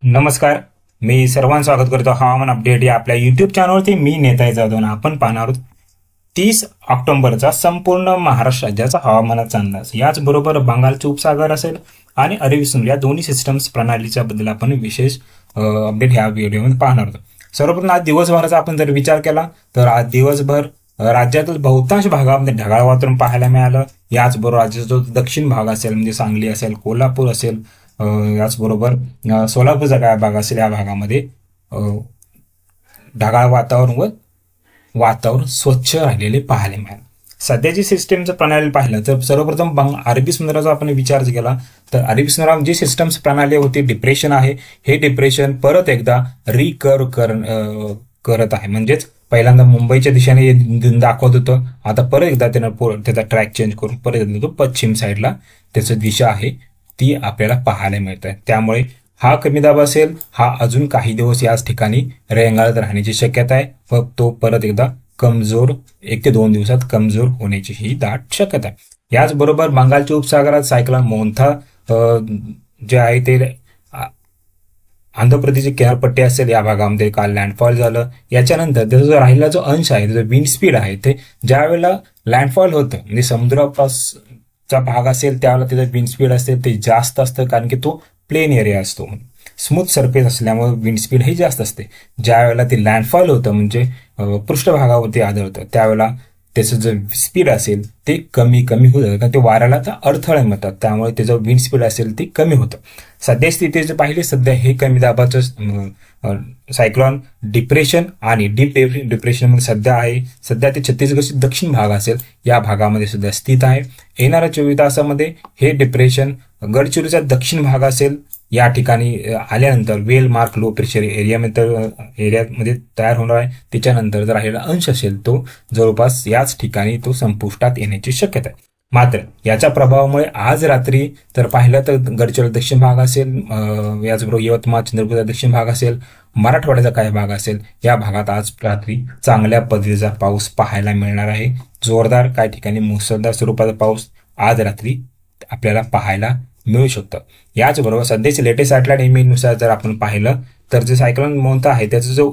नमस्कार. मी सर्वांचं स्वागत करतो हवामान अपडेट या आपल्या यूट्यूब चॅनलवरती. मी नेताय जाधव. आपण पाहणार आहोत 30 ऑक्टोबरचा संपूर्ण महाराष्ट्र राज्याचा हवामानाचा अंदाज. याचबरोबर बंगालचा उपसागर असेल आणि अरबी समुद्र या दोन्ही सिस्टम्स प्रणालीच्या बद्दल आपण विशेष अपडेट ह्या व्हिडिओमध्ये पाहणार आहोत. सर्वप्रथम आज दिवसभराचा आपण जर विचार केला तर आज दिवसभर राज्यातील बहुतांश भागामध्ये ढगाळ वातावरण पाहायला मिळालं. याचबरोबर राज्याचा जो दक्षिण भाग असेल म्हणजे सांगली असेल, कोल्हापूर असेल, याचबरोबर सोलापूरचा काय भाग असेल या भागामध्ये ढगाळ वातावरण स्वच्छ राहिलेले पाहायला मिळाले. सध्याची सिस्टमचं प्रणाली पाहिलं तर सर्वप्रथम अरबी समुद्राचा आपण विचार केला तर अरबी समुद्रात जी सिस्टम्स प्रणाली होती डिप्रेशन आहे, हे डिप्रेशन परत एकदा रिकर्व करत आहे. म्हणजेच पहिल्यांदा मुंबईच्या दिशेने दाखवत होतं, आता परत एकदा त्यानं त्याचा ट्रॅक चेंज करून परत एकदा तो पश्चिम साईडला त्याची दिशा आहे ती आपल्याला पाहायला मिळत आहे. त्यामुळे हा कमी दाब असेल, हा अजून काही दिवस याच ठिकाणी रेंगाळत राहण्याची शक्यता आहे व तो परत एकदा कमजोर 1 ते 2 दिवसात कमजोर होण्याची ही दाट शक्यता आहे. याचबरोबर बंगालच्या उपसागरात सायक्लोन मोन्था जे आहे ते आंध्र प्रदेशची किनारपट्टी असेल या भागामध्ये काल लँडफॉल झालं. याच्यानंतर त्याचा जो राहिलेला जो अंश आहे त्याचा विंड स्पीड आहे ते ज्या वेळेला लँडफॉल होतं म्हणजे समुद्रापासचा भाग असेल त्यावेळेला त्याचं विंड स्पीड असेल ते जास्त असतं, कारण की तो प्लेन एरिया असतो, स्मूथ सरफेस असल्यामुळे विंड स्पीड हे जास्त असते. ज्या वेळेला ते लँडफॉल होतं म्हणजे पृष्ठभागावरती आदळतं त्यावेळेला त्याचं जे स्पीड असेल ते कमी होत जातं, कारण ते वाऱ्याला तर अडथळे मिळतात, त्यामुळे त्याचं विंड स्पीड असेल ते कमी होतं. सध्या स्थितीचं पाहिले सध्या हे कमी दाबाचं सायक्लॉन डिप्रेशन आणि डीप डिप्रेशन मध्ये सध्या ते छत्तीसगडचे दक्षिण भाग असेल या भागामध्ये सुद्धा स्थित आहे. येणाऱ्या 24 तासामध्ये हे डिप्रेशन गडचिरोलीचा दक्षिण भाग असेल या ठिकाणी आल्यानंतर वेल मार्क लो प्रेशर एरियामध्ये तयार होणार आहे. त्याच्यानंतर जर राहिलेला अंश असेल तो जवळपास याच ठिकाणी तो संपुष्टात येण्याची शक्यता आहे. मात्र याच्या प्रभावामुळे आज रात्री जर पाहिलं तर गडचिरोली दक्षिण भाग असेल, याचबरोबर यवतमाळ चंद्रपूरचा दक्षिण भाग असेल, मराठवाड्याचा काही भाग असेल या भागात आज रात्री चांगल्या पद्धतीचा पाऊस पाहायला मिळणार आहे. जोरदार काही ठिकाणी मुसळधार स्वरूपाचा पाऊस आज रात्री आपल्याला पाहायला मिळू शकतं. याचबरोबर सध्याचे लेटेस्ट सॅटेलाइट इमेजनुसार जर आपण पाहिलं तर जे सायक्लोन मोन्था आहे त्याचा जो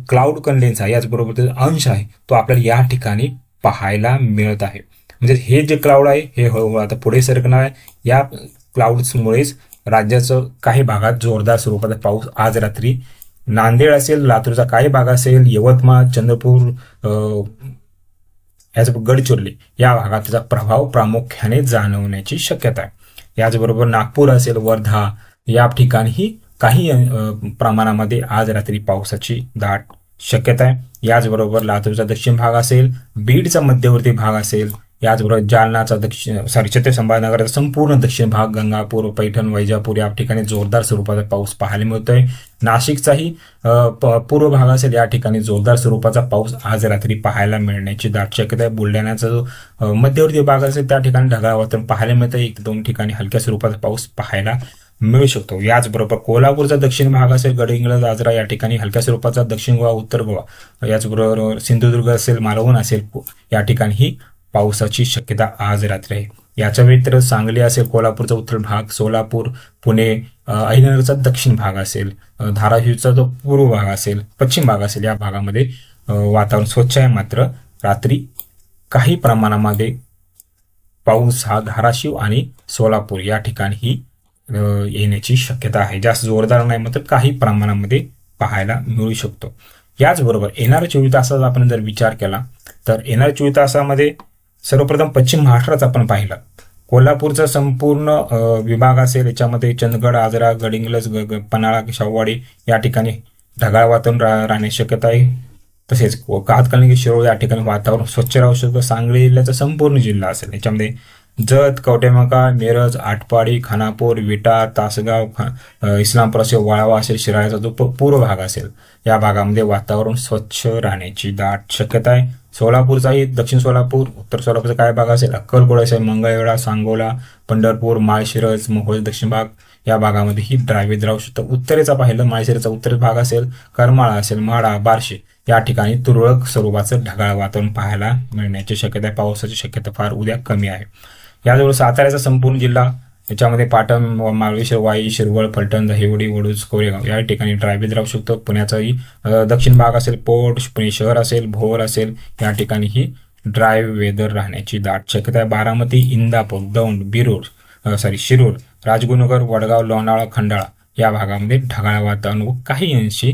क्लाउड कन्डेन्स आहे याचबरोबर त्याचा अंश आहे तो आपल्याला या ठिकाणी पाहायला मिळत आहे. म्हणजे हे जे क्लाउड आहे हे हळूहळू आता पुढे सरकणार आहे. या क्लाउड्समुळेच राज्याचं काही भागात जोरदार स्वरूपाचा पाऊस आज रात्री नांदेड असेल, लातूरचा काही भाग असेल, यवतमाळ, चंद्रपूर, गडचिरोली या भागात त्याचा प्रभाव प्रामुख्याने जाणवण्याची शक्यता आहे. याचबरोबर नागपूर असेल, वर्धा या ठिकाणीही काही प्रमाणामध्ये आज रात्री पावसाची दाट शक्यता आहे. याचबरोबर लातूरचा दक्षिण भाग असेल, बीडचा मध्यवर्ती भाग असेल, याचबरोबर जालनाचा छत्रपती संभाजीनगरचा संपूर्ण दक्षिण भाग, गंगापूर, पैठण, वैजापूर या ठिकाणी जोरदार स्वरूपाचा पाऊस पाहायला मिळतोय. नाशिकचाही पूर्व भाग असेल या ठिकाणी जोरदार स्वरूपाचा पाऊस आज रात्री पाहायला मिळण्याची दाट शक्यता आहे. बुलढाण्याचा जो मध्यवर्ती भाग असेल त्या ठिकाणी ढगाळ वातावरण पाहायला मिळतं. 1 ते 2 ठिकाणी हलक्या स्वरूपाचा पाऊस पाहायला मिळू शकतो. याचबरोबर कोल्हापूरचा दक्षिण भाग असेल, गडहिंग्लज, आजरा या ठिकाणी हलक्या स्वरूपाचा, दक्षिण गोवा, उत्तर गोवा, याचबरोबर सिंधुदुर्ग असेल, मालवण असेल या ठिकाणी पावसाची शक्यता आज रात्री आहे. याच्या व्यतिरिक्त सांगली असेल, कोल्हापूरचा उत्तर भाग, सोलापूर, पुणे, अहिल्यानगरचा दक्षिण भाग असेल, धाराशिवचा जो पूर्व भाग असेल, पश्चिम भाग असेल या भागामध्ये वातावरण स्वच्छ आहे. मात्र रात्री काही प्रमाणामध्ये पाऊस हा धाराशिव आणि सोलापूर या ठिकाणी येण्याची शक्यता आहे. जास्त जोरदार नाही मात्र काही प्रमाणामध्ये पाहायला मिळू शकतो. याचबरोबर येणाऱ्या 24 तासाचा आपण जर विचार केला तर येणाऱ्या 24 तासामध्ये सर्वप्रथम पश्चिम महाराष्ट्राचा आपण पाहिला, कोल्हापूरचा संपूर्ण विभाग असेल, याच्यामध्ये चंदगड, आजरा, गडिंग्लज, पन्हाळा, शाहूवाडी या ठिकाणी ढगाळ वातावरण राहण्याची शक्यता आहे. तसेच हातकणंगले, शिरोळ या ठिकाणी वातावरण स्वच्छ राहू शकतं. सांगली जिल्ह्याचा संपूर्ण जिल्हा असेल, याच्यामध्ये जत, कवटेमका, मिरज, आटपाडी, खानापूर, विटा, तासगाव, इस्लामपूर असेल, वाळवा असेल, शिराळ्याचा जो पूर्व भाग असेल या भागामध्ये वातावरण स्वच्छ राहण्याची दाट शक्यता आहे. सोलापूरचाही दक्षिण सोलापूर, उत्तर सोलापूरचा काय भाग असेल, अक्कलकोट असेल, मंगळवेढा, सांगोला, पंढरपूर, माळशिरस, मोहोळ दक्षिण भाग या भागामध्ये ही ड्रायव्हेज राहू शकतं. उत्तरेचा पाहिलं माळशिरसचा उत्तर भाग असेल, करमाळा असेल, माढा, बार्शी या ठिकाणी तुरळक स्वरूपाचं ढगाळ वातावरण पाहायला मिळण्याची शक्यता आहे. पावसाची शक्यता फार उद्या कमी आहे. याजवळ साताऱ्याचा संपूर्ण जिल्हा, याच्यामध्ये पाटण, मार्लेश्वर, वाई, शिरवळ, फलटण, दहिवडी, वडूज, कोरेगाव या ठिकाणी ड्राय वेदर राहू शकतो. पुण्याचाही दक्षिण भाग असेल, पोर्ट, पुणे शहर असेल, भोर असेल, या ठिकाणीही ड्राय वेदर राहण्याची दाट शक्यता आहे. बारामती, इंदापूर, दौंड, शिरूर, राजगुरुनगर, वडगाव, लोणावळा, खंडाळा या भागामध्ये ढगाळ वातावरण व काही अंशी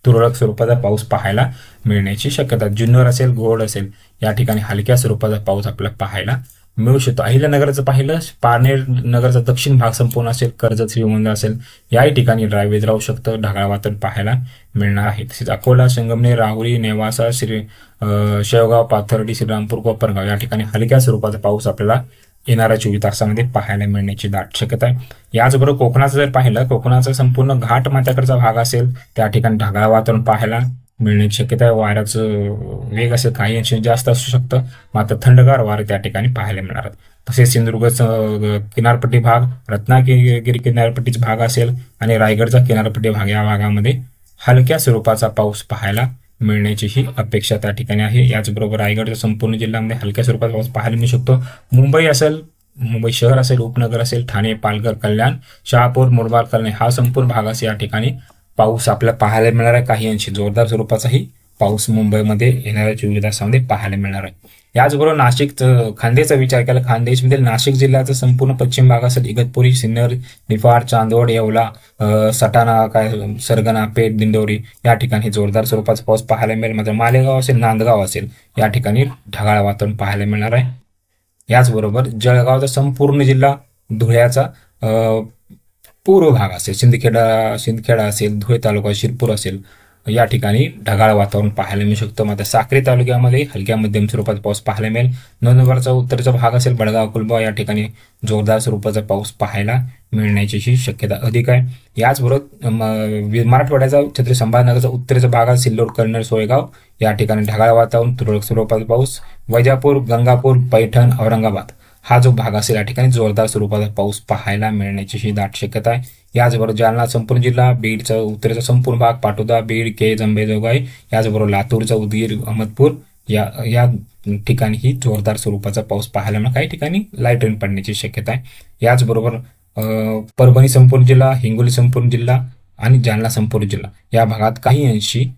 तुरळक स्वरूपाचा पाऊस पाहायला मिळण्याची शक्यता. जुन्नर असेल, घोड असेल या ठिकाणी हलक्या स्वरूपाचा पाऊस आपल्याला पाहायला मिळू शकतो. अहिल्यानगरचं पाहिलं, पारनेर नगरचा दक्षिण भाग संपूर्ण असेल, कर्जत, श्रीगोंदा असेल याही ठिकाणी ड्राय वेदर राहू शकतं, ढगाळ वातावरण पाहायला मिळणार आहे. तसेच अकोला, संगमनेर, राहुरी, नेवासा, शेवगाव, पाथर्डी, श्रीरामपूर, कोपरगाव या ठिकाणी हलक्या स्वरूपाचा पाऊस आपल्याला येणाऱ्या 24 तासामध्ये पाहायला मिळण्याची दाट शक्यता आहे. याचबरोबर कोकणाचं जर पाहिलं, कोकणाचा संपूर्ण घाट माथ्याकडचा भाग असेल त्या ठिकाणी ढगाळ वातावरण पाहायला मिळण्याची शक्यता आहे. वाऱ्याचं वेग असेल काही अंशी जास्त असू शकतं, मात्र थंडगार वारे त्या ठिकाणी पाहायला मिळणार. तसेच सिंधुदुर्ग किनारपट्टी भाग, रत्नागिरी किनारपट्टीचा भाग असेल आणि रायगडचा किनारपट्टी भाग या भागामध्ये हलक्या स्वरूपाचा पाऊस पाहायला मिळण्याची ही अपेक्षा त्या ठिकाणी आहे. याचबरोबर रायगडच्या संपूर्ण जिल्ह्यामध्ये हलक्या स्वरूपाचा पाऊस पाहायला मिळू शकतो. मुंबई शहर असेल, उपनगर असेल, ठाणे, पालघर, कल्याण, शहापूर, मुरबाड, कल्याण हा संपूर्ण भाग असे या ठिकाणी पाऊस आपल्याला पाहायला मिळणार आहे. काही अंशी जोरदार स्वरूपाचाही पाऊस मुंबईमध्ये येणाऱ्या 24 तासामध्ये पाहायला मिळणार आहे. याचबरोबर नाशिक, खान्देचा विचार केला, खानदेशमधील नाशिक जिल्ह्याचा संपूर्ण पश्चिम भाग असेल, इगतपुरी, सिन्नर, निफाड, चांदवड, येवला, सटाणा, सरगणा, पेठ, दिंडोरी या ठिकाणी जोरदार स्वरूपाचा पाऊस पाहायला मिळेल. मात्र मालेगाव असेल, नांदगाव असेल या ठिकाणी ढगाळ वातावरण पाहायला मिळणार आहे. याचबरोबर जळगावचा संपूर्ण जिल्हा, धुळ्याचा पूर्व भाग असेल, सिंदखेडा असेल, धुळे तालुका, शिरपूर असेल या ठिकाणी ढगाळ वातावरण पाहायला मिळू शकतं. मात्र साक्री तालुक्यामध्ये हलक्या मध्यम स्वरूपाचा पाऊस पाहायला मिळेल. नंदुरबारचा उत्तरचा भाग असेल, बडगाव, कुलगाव या ठिकाणी जोरदार स्वरूपाचा पाऊस पाहायला मिळण्याची शक्यता अधिक आहे. याचबरोबर मराठवाड्याचा छत्रपती संभाजीनगरचा उत्तरेचा भाग असेल, सिल्लोड, कन्नड, सोयगाव या ठिकाणी ढगाळ वातावरण, तुरळक स्वरूपाचा पाऊस. वैजापूर, गंगापूर, पैठण, औरंगाबाद हा जो भाग असेल या ठिकाणी जोरदार स्वरूपाचा पाऊस पाहायला मिळण्याची ही दाट शक्यता आहे. याचबरोबर जालना संपूर्ण जिल्हा, बीडचा उत्तरेचा संपूर्ण भाग, पाटोदा, बीड, केज, अंबेजोगाई याचबरोबर लातूरचा उदगीर, अहमदपूर या ठिकाणी जोरदार स्वरूपाचा पाऊस पाहायला मिळणार. काही ठिकाणी लाईट रेन पडण्याची शक्यता आहे. याचबरोबर परभणी संपूर्ण जिल्हा, हिंगोली संपूर्ण जिल्हा आणि जालना संपूर्ण जिल्हा या भागात काही अंशी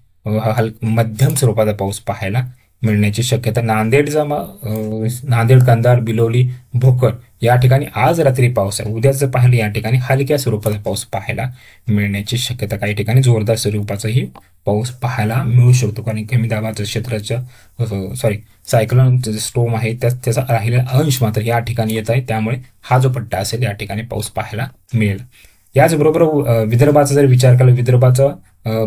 मध्यम स्वरूपाचा पाऊस पाहायला मिळण्याची शक्यता. नांदेड, कंधार, बिलोली, भोकर या ठिकाणी आज रात्री पाऊस आहे. उद्याचं पाहिलं या ठिकाणी हलक्या स्वरूपाचा पाऊस पाहायला मिळण्याची शक्यता. काही ठिकाणी जोरदार स्वरूपाचाही पाऊस पाहायला मिळू शकतो, कारण कमी दाबाच्या क्षेत्राच्या सायक्लोन स्टोम आहे त्याचा राहिलेला अंश मात्र या ठिकाणी येत आहे, त्यामुळे हा जो पट्टा असेल या ठिकाणी पाऊस पाहायला मिळेल. याचबरोबर विदर्भाचा जर विचार केला, विदर्भाचा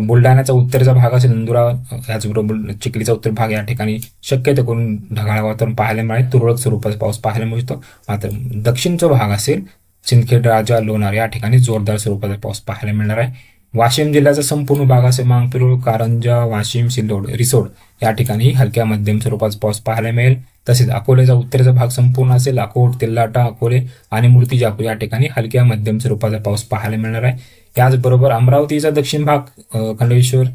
बुलढाण्याचा उत्तरेचा भाग असेल, नंदुरा याचबरोबर चिखलीचा उत्तर भाग या ठिकाणी शक्यतो करून ढगाळ वातावरण पाहायला मिळेल, तुरळक स्वरूपाचा पाऊस पाहायला मिळतो. मात्र दक्षिणचा भाग असेल, सिंदखेड, राजा, लोणार या ठिकाणी जोरदार स्वरूपाचा पाऊस पाहायला मिळणार आहे. वाशिम जिल्ह्याचा संपूर्ण भाग असेल, मांगपिरूळ, कारंजा, वाशिम, सिल्लोड, रिसोड या ठिकाणी हलक्या मध्यम स्वरूपाचा पाऊस पाहायला मिळेल. तसेच अकोल्याचा उत्तरेचा भाग संपूर्ण असेल, अकोट, तेल्लाटा, अकोले आणि मूर्तिजापूर या ठिकाणी हलक्या मध्यम स्वरूपाचा पाऊस पाहायला मिळणार आहे. याचबरोबर अमरावतीचा दक्षिण भाग, खंडेश्वर,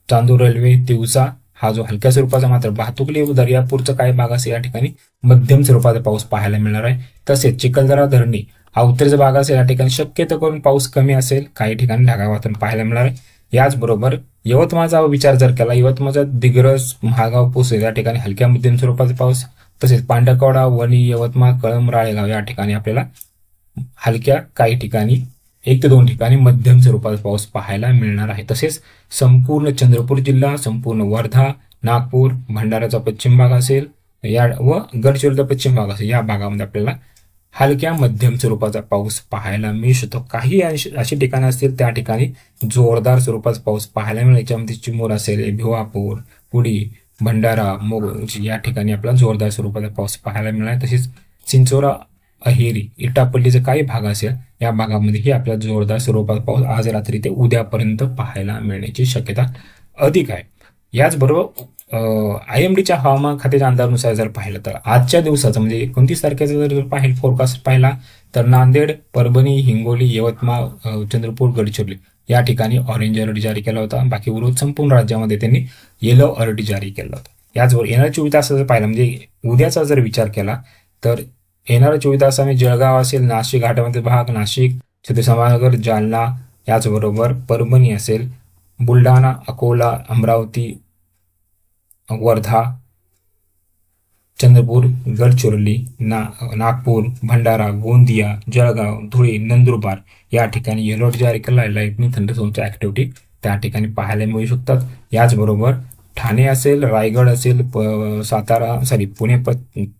चांदूर रेल्वे, तिवसा हा जो हलक्या स्वरूपाचा, मात्र भातुकली व दर्यापूरचा काही भाग असेल या ठिकाणी मध्यम स्वरूपाचा पाऊस पाहायला मिळणार आहे. तसेच चिखलदरा, धरणी हा उत्तरेचा भाग असेल, या ठिकाणी शक्यतो करून पाऊस कमी असेल, काही ठिकाणी ढगाळ वातावरण पाहायला मिळणार आहे. याचबरोबर यवतमाळचा विचार जर केला, यवतमाळचा दिग्रस, महागाव, पुसे या ठिकाणी हलक्या मध्यम स्वरूपाचा पाऊस. तसेच पांढरकवडा, वणी, यवतमाळ, कळंब, राळेगाव या ठिकाणी आपल्याला हलक्या, काही ठिकाणी 1 ते 2 ठिकाणी मध्यम स्वरूपाचा पाऊस पाहायला मिळणार आहे. तसेच संपूर्ण चंद्रपूर जिल्हा, संपूर्ण वर्धा, नागपूर, भंडाराचा पश्चिम भाग असेल व गडचिरोलीचा पश्चिम भाग असेल या भागामध्ये आपल्याला हलक्या मध्यम स्वरूपाचा पाऊस पाहायला मिळू शकतो. काही अशी ठिकाणं असतील त्या ठिकाणी जोरदार स्वरूपाचा पाऊस पाहायला मिळेल. याच्यामध्ये चिमूर असेल, भिवापूर, पुडी, भंडारा, मोग या ठिकाणी आपल्याला जोरदार स्वरूपाचा पाऊस पाहायला मिळणार. तसेच चिंचोरा, अहेरी, इटापल्लीचे काही भाग असेल या भागामध्येही आपल्याला जोरदार स्वरूपाचा पाऊस आज रात्री ते उद्यापर्यंत पाहायला मिळण्याची शक्यता अधिक आहे. याचबरोबर IMDच्या हवामान खात्याच्या अंदाजानुसार जर पाहिलं तर आजच्या दिवसाचं म्हणजे 29 तारखेचा जर फोरकास्ट पाहिला तर नांदेड, परभणी, हिंगोली, यवतमाळ, चंद्रपूर, गडचिरोली या ठिकाणी ऑरेंज अलर्ट जारी केला होता. बाकी उर्वरित संपूर्ण राज्यामध्ये त्यांनी येलो अलर्ट जारी केला होता. याचबरोबर येणाऱ्या 24 तासाचा पाहिला म्हणजे उद्याचा जर विचार केला तर येणाऱ्या 24 तासामध्ये जळगाव असेल, नाशिक घाटामधील भाग, नाशिक, छत्रसामागर, जालना, याचबरोबर परभणी असेल, बुलढाणा, अकोला, अमरावती, वर्धा, चंद्रपूर, गडचिरोली, नागपूर, भंडारा, गोंदिया, जळगाव, धुळे, नंदुरबार या ठिकाणी येलो अलर्ट जारी केला आहे. लाईटनिंग थंडरस्टॉर्मच्या ऍक्टिव्हिटी त्या ठिकाणी पाहायला मिळू शकतात. याचबरोबर ठाणे असेल, रायगड असेल, पुणे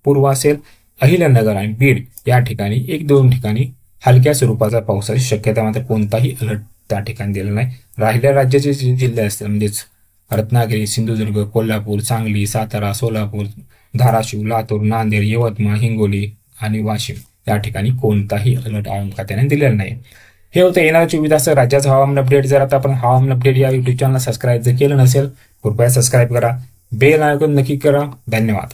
पूर्व असेल, अहिल्यानगर आणि बीड या ठिकाणी 1-2 ठिकाणी हलक्या स्वरूपाचा पावसाची शक्यता, मात्र कोणताही अलर्ट त्या ठिकाणी दिलेला नाही. राहिल्या राज्याचे जिल्हे असतील म्हणजेच रत्नागिरी, सिंधुदुर्ग, कोल्हापूर, सांगली, सातारा, सोलापूर, धाराशिव, लातूर, नांदेड, यवतमाळ, हिंगोली आणि वाशिम या ठिकाणी कोणताही अलर्ट हवामान खात्याने दिलेला नाही. हे होतं येणाऱ्या 24 तास राज्याचं हवामान अपडेट. जर आता आपण हवामान अपडेट या युट्यूब चॅनलला सबस्क्राईब जर केलं नसेल, कृपया सबस्क्राईब करा, बेल आयकॉन नक्की करा. धन्यवाद.